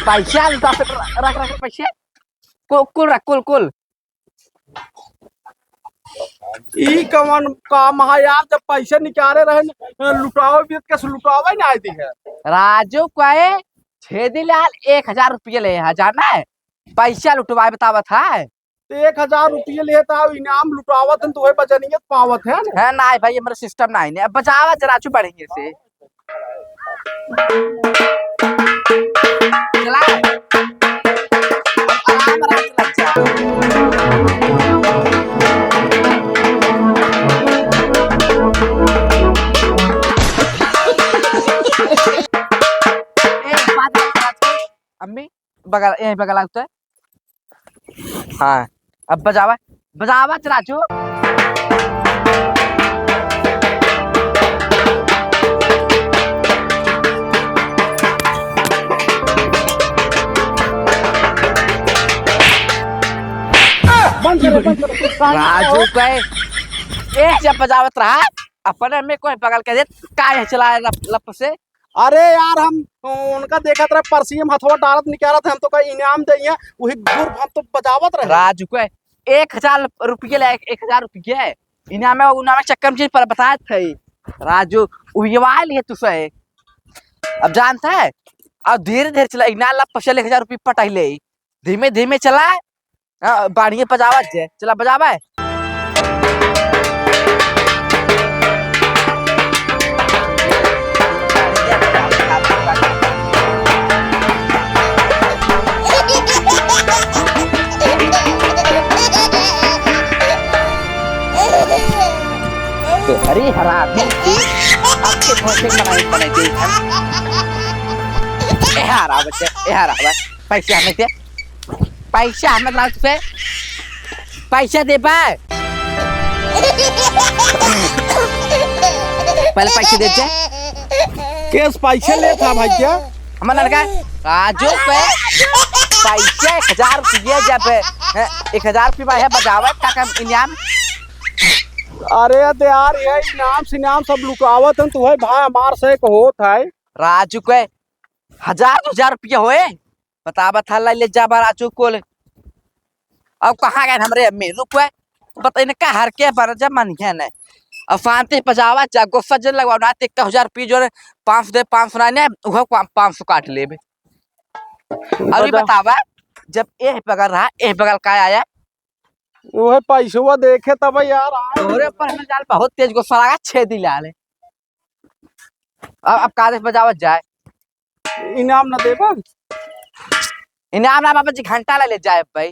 पैसा रख रख पैसे कुल रख कुल ई कवन काम है यार, जब पैसे निकाले रहे लुटाओ भी कैसे लुटावे ना आती है। राजू कहे छेदी लाल 1000 रुपये ले जाना है पैसा लुटवाए बतावत है। 1000 रुपये लेता इनाम लुटावत है, तो बचनियत पावत है ना भाई हमारा सिस्टम ना है। अब बचावा राजू बढ़ेंगे से चला आराम लग जा। अम्मी बगल यही बगल आता है। हाँ अब बजावा बजावा राजू। राजू कहे एक जब बजावत रहा अपने में कोई बगल के का चलाए लप से। अरे यार हम उनका देखा था परसीम हथवा डालत निकालत, हम तो कहीं इनाम दिए वही गुर हम तो बजावत रहे। राजू को 1000 रुपये ले 1000 रुपये इनाम में उनाम चक्कर में चीज पर बताए थे राजू उवाल है तुसे। अब जानता है अब धीरे धीरे चला इना ला पछले 1000 रुपये पटाई ले धीमे धीमे चला बाड़िए बजावा जे चला बजावा है। अरे हरामी आपके भोसले बनाई थी हारा बच्चे हारा पैसे हमें दे पैसा हमें लास्ट पे पैसा दे पाए पहले पैसे देते केस पैसे ले था भाई क्या हमारा लड़का राजू पे पैसे 1000 रुपये जब 1000 रुपये है बजावा का इनाम। अरे यार ये इनाम सब लुकावत है, तो है भाई हमार से एक होत है। राजू के 1000 रुपये होए बतावा था ले जा राजू को अब कहाँ गए हमरे अम्मी रुक बता का हर के पर जब मन है न अब फांते पजावा जा गुस्सा जन लगवा ना 1000 रुपये जो 500 दे 500 ना वो 500 काट ले। अभी बतावा जब ए बगल रहा ए बगल का आया वो है पैसा देखे तब यार तोरे पर हमें जाल बहुत तेज गुस्सा लगा 6 दिन लाले। अब कागज बजावत जाए इनाम ना देबा इनाम ना बाबा जी घंटा ले जाए भाई।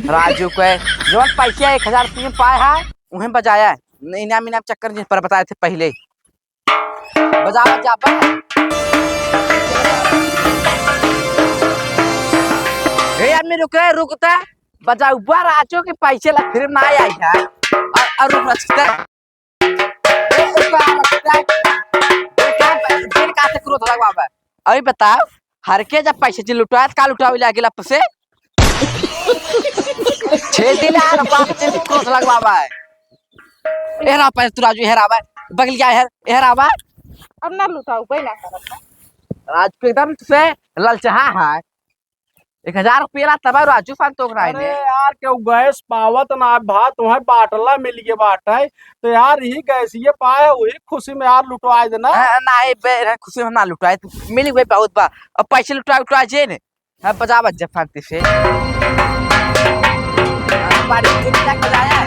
राजू को जो पैसे 1000 रुपये पाए है उन्हें बजाया है इनाम चक्कर जिस पर बताए थे पहले बजावत जा आदमी रुक रहे रुकता बजा ऊपर राजू के पैसे ला फिर ना आई है और रुक रखता है। अभी बताओ हर के जब पैसे लुटाए का लुटावे लगे लप से 6 दिन क्रोध लगवावा है। हेरा पैसे तू राजू हेरावा बगल क्या हेरावा अब ना लुटाऊ पहला राजू एकदम से ललचहा है 1000 रुपये तब राजू फान तो यार क्यों गैस पावत ना भात तुम्हें बाटला मिल गए बाट है तो यार यही गैस ये पाए वही खुशी में यार लुटवाए देना ना खुशी में ना लुटवाए मिल गए बहुत बा अब पैसे लुटवाए उठवाए जे ने बजावा जब फांती से बजाया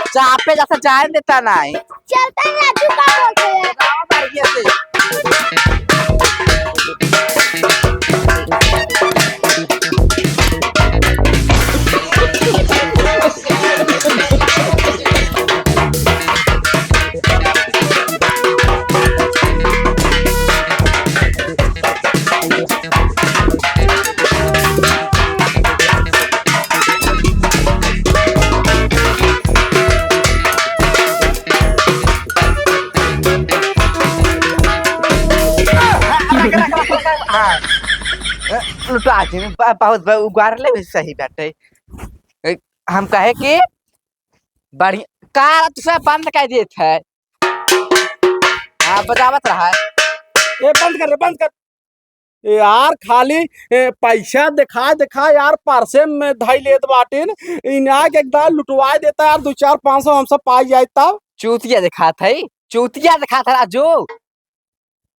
चापे जैसा जाए देता नहीं चलता है राजू का बोलते हैं लुटा दिन बहुत उगार ले सही बाटे। हम कहे कि बढ़िया कार तुसे बंद कर दिए थे। हाँ बजावत रहा है। ए बंद कर रे, बंद कर। यार खाली पैसा दिखा दिखा यार परसे में धई लेत बाटिन। इना के एकदम लुटवा देता यार 2-4-500 हम सब पाई जाए तब। चूतिया दिखा था चूतिया दिखा था राजू।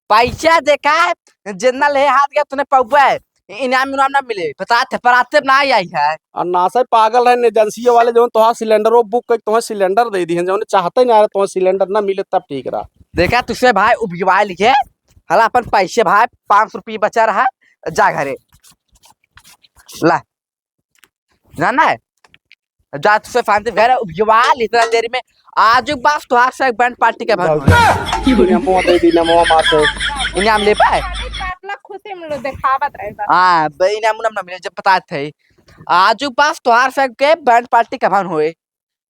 पैसा देखा जितना ले हाथ गया तूने पौवा है इनाम इनाम ना मिले बता थे पर आते ना आई है। और नासा पागल है एजेंसी वाले जो तोहार सिलेंडर बुक कर तोहार सिलेंडर दे दी है जो चाहते नहीं आ रहा तोहार सिलेंडर ना मिले तब ठीक रहा। देखा तुझसे भाई उपजवा लिखे हला अपन पैसे भाई 500 रुपये बचा रहा जा घरे ला जाना है जा तुझसे फांसी घर उपजवा इतना देर में आज बात तुहार से बैंड पार्टी का भाग नमो दे दी नमो माते इनाम ले पाए। पाटला खुशी में लो देखावत रहता। हाँ इनाम उनाम ना मिले जब पता थे आज पास तुहार से के बैंड पार्टी का भान हुए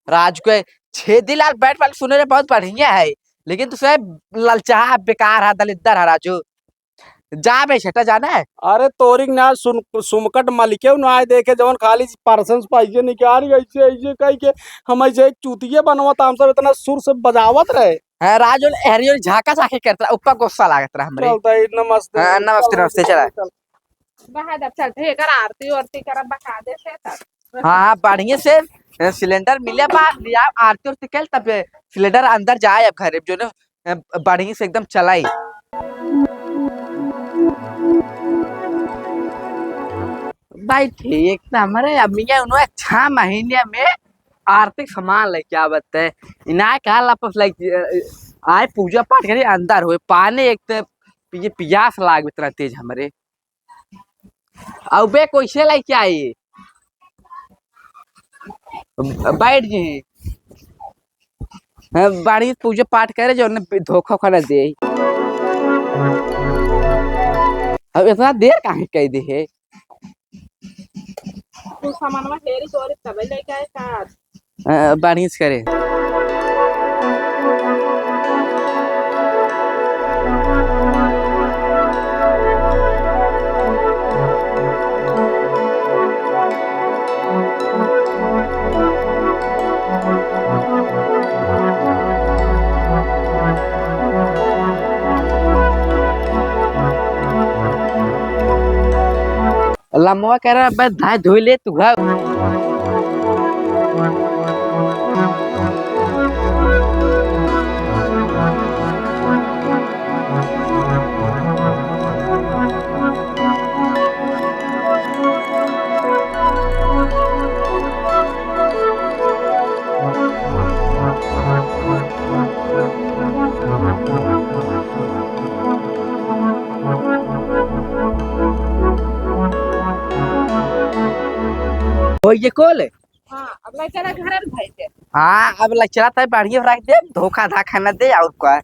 राज को 6 दिन लाल बैंड पार्टी सुने बहुत बढ़िया है लेकिन तुझसे ललचा बेकार है दलिद्दर है राजू जा बे छटा जाना है। अरे तोरिक ना सुन सुमकट मालिके ना आए देखे जवन खाली परसंस पैसे निकाल ऐसे ऐसे कह के हम ऐसे एक चूतिये बनवत हम सब इतना सुर से बजावत रहे। हाँ, राजू हरियो झाका झाके करता ऊपर गुस्सा लागत रहा हमरे। चलता है नमस्ते। हाँ, नमस्ते नमस्ते चला। बहादुर चलते कर आरती वारती कर बका दे से तब। हाँ बढ़िया से सिलेंडर मिले बाद लिया आरती उरती कल तब सिलेंडर अंदर जाए अब घर जो ने बढ़िया से एकदम चलाई। भाई ठीक ना हमारे अम्मी उन्होंने 6 महीने में आर्थिक सामान लेके आवत है इना कहा वापस आए पूजा पाठ करे अंदर हुए पानी एक तो ये प्यास लाग इतना तेज हमारे अब बे कैसे लेके आई बैठ जी बाड़ी पूजा पाठ करे जो धोखा खाना दे अब इतना देर कहाँ कह दे है तू सामान में हेरी चोरी तब लेके आए का बढ़िया से करे। लम्बा कह रहा बस धाय धोई ले तू घर हो ये कोल हां अब ले चला घर में भाई के। हाँ अब लग चला था बढ़िया रख दे धोखा धा खाना दे और क्या